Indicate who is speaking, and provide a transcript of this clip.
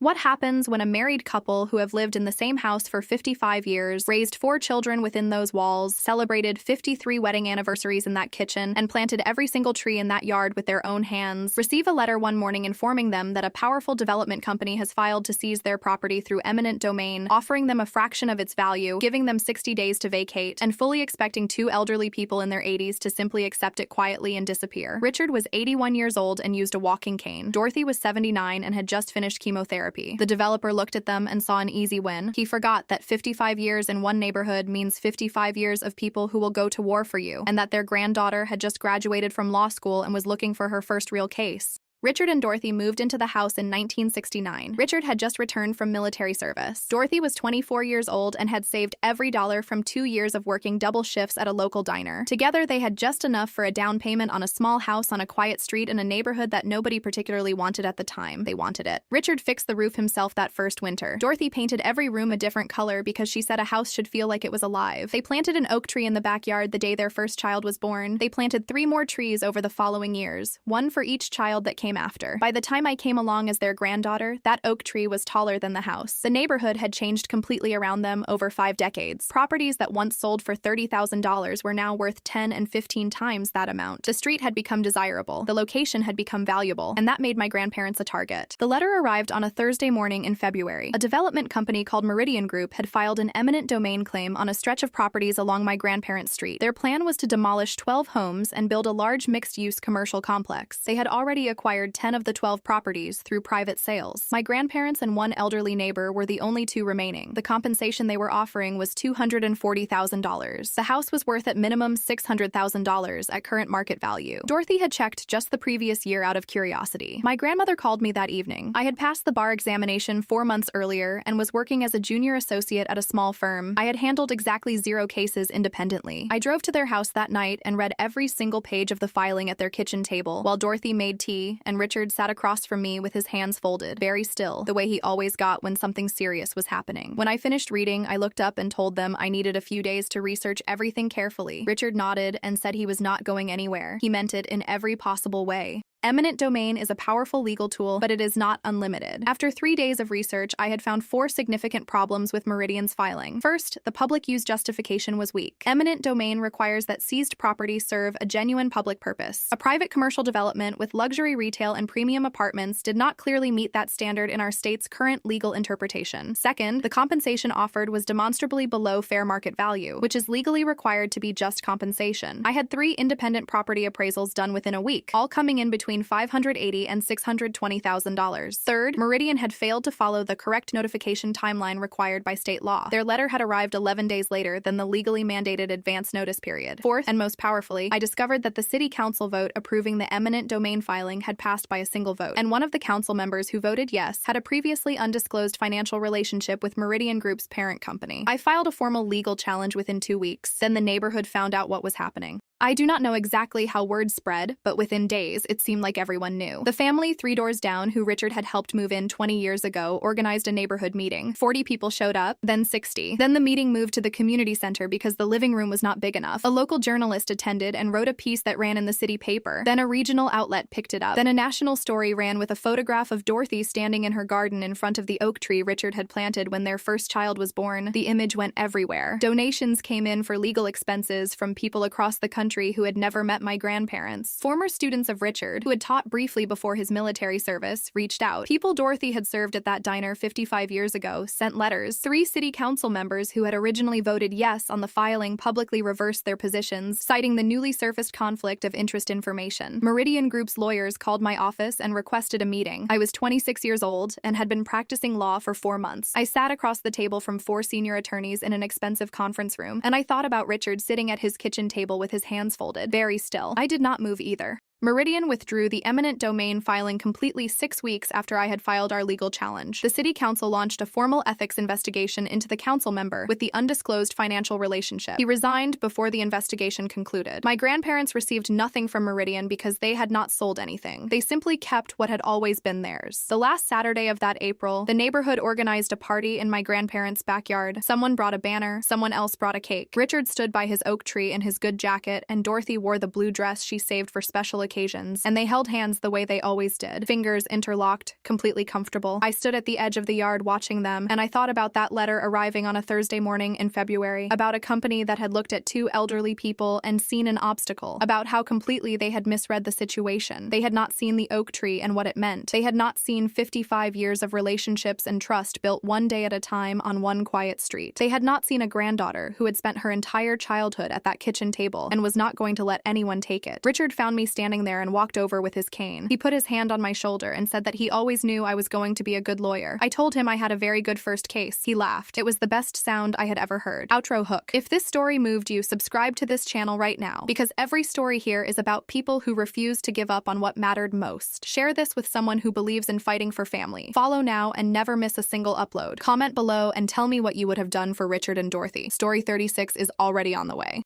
Speaker 1: What happens when a married couple who have lived in the same house for 55 years, raised 4 children within those walls, celebrated 53 wedding anniversaries in that kitchen, and planted every single tree in that yard with their own hands, receive a letter one morning informing them that a powerful development company has filed to seize their property through eminent domain, offering them a fraction of its value, giving them 60 days to vacate, and fully expecting 2 elderly people in their 80s to simply accept it quietly and disappear. Richard was 81 years old and used a walking cane. Dorothy was 79 and had just finished chemotherapy. The developer looked at them and saw an easy win. He forgot that 55 years in one neighborhood means 55 years of people who will go to war for you, and that their granddaughter had just graduated from law school and was looking for her first real case. Richard and Dorothy moved into the house in 1969. Richard had just returned from military service. Dorothy was 24 years old and had saved every dollar from 2 years of working double shifts at a local diner. Together, they had just enough for a down payment on a small house on a quiet street in a neighborhood that nobody particularly wanted at the time. They wanted it. Richard fixed the roof himself that first winter. Dorothy painted every room a different color because she said a house should feel like it was alive. They planted an oak tree in the backyard the day their first child was born. They planted 3 more trees over the following years, one for each child that came after. By the time I came along as their granddaughter, that oak tree was taller than the house. The neighborhood had changed completely around them over 5 decades. Properties that once sold for $30,000 were now worth 10 and 15 times that amount. The street had become desirable. The location had become valuable, and that made my grandparents a target. The letter arrived on a Thursday morning in February. A development company called Meridian Group had filed an eminent domain claim on a stretch of properties along my grandparents' street. Their plan was to demolish 12 homes and build a large mixed-use commercial complex. They had already acquired 10 of the 12 properties through private sales. My grandparents and one elderly neighbor were the only 2 remaining. The compensation they were offering was $240,000. The house was worth at minimum $600,000 at current market value. Dorothy had checked just the previous year out of curiosity. My grandmother called me that evening. I had passed the bar examination 4 months earlier and was working as a junior associate at a small firm. I had handled exactly 0 cases independently. I drove to their house that night and read every single page of the filing at their kitchen table, while Dorothy made tea and Richard sat across from me with his hands folded, very still, the way he always got when something serious was happening. When I finished reading, I looked up and told them I needed a few days to research everything carefully. Richard nodded and said he was not going anywhere. He meant it in every possible way. Eminent domain is a powerful legal tool, but it is not unlimited. After 3 days of research, I had found 4 significant problems with Meridian's filing. First, the public use justification was weak. Eminent domain requires that seized property serve a genuine public purpose. A private commercial development with luxury retail and premium apartments did not clearly meet that standard in our state's current legal interpretation. Second, the compensation offered was demonstrably below fair market value, which is legally required to be just compensation. I had 3 independent property appraisals done within a week, all coming in between $580,000 and $620,000. Third, Meridian had failed to follow the correct notification timeline required by state law. Their letter had arrived 11 days later than the legally mandated advance notice period. Fourth, and most powerfully, I discovered that the city council vote approving the eminent domain filing had passed by a single vote, and one of the council members who voted yes had a previously undisclosed financial relationship with Meridian Group's parent company. I filed a formal legal challenge within 2 weeks. Then the neighborhood found out what was happening. I do not know exactly how word spread, but within days, it seemed like everyone knew. The family 3 doors down, who Richard had helped move in 20 years ago, organized a neighborhood meeting. 40 people showed up, then 60. Then the meeting moved to the community center because the living room was not big enough. A local journalist attended and wrote a piece that ran in the city paper. Then a regional outlet picked it up. Then a national story ran with a photograph of Dorothy standing in her garden in front of the oak tree Richard had planted when their first child was born. The image went everywhere. Donations came in for legal expenses from people across the country who had never met my grandparents. Former students of Richard, who had taught briefly before his military service, reached out. People Dorothy had served at that diner 55 years ago sent letters. 3 city council members who had originally voted yes on the filing publicly reversed their positions, citing the newly surfaced conflict of interest information. Meridian Group's lawyers called my office and requested a meeting. I was 26 years old and had been practicing law for 4 months. I sat across the table from 4 senior attorneys in an expensive conference room, and I thought about Richard sitting at his kitchen table with his hands folded, very still. I did not move either. Meridian withdrew the eminent domain filing completely 6 weeks after I had filed our legal challenge. The city council launched a formal ethics investigation into the council member with the undisclosed financial relationship. He resigned before the investigation concluded. My grandparents received nothing from Meridian because they had not sold anything. They simply kept what had always been theirs. The last Saturday of that April, the neighborhood organized a party in my grandparents' backyard. Someone brought a banner, someone else brought a cake. Richard stood by his oak tree in his good jacket, and Dorothy wore the blue dress she saved for special occasions. occasions, and they held hands the way they always did, fingers interlocked, completely comfortable. I stood at the edge of the yard watching them, and I thought about that letter arriving on a Thursday morning in February, about a company that had looked at two elderly people and seen an obstacle, about how completely they had misread the situation. They had not seen the oak tree and what it meant. They had not seen 55 years of relationships and trust built one day at a time on one quiet street. They had not seen a granddaughter who had spent her entire childhood at that kitchen table and was not going to let anyone take it. Richard found me standing there and walked over with his cane. He put his hand on my shoulder and said that he always knew I was going to be a good lawyer. I told him I had a very good first case. He laughed. It was the best sound I had ever heard. Outro hook. If this story moved you, subscribe to this channel right now, because every story here is about people who refuse to give up on what mattered most. Share this with someone who believes in fighting for family. Follow now and never miss a single upload. Comment below and tell me what you would have done for Richard and Dorothy. Story 36 is already on the way.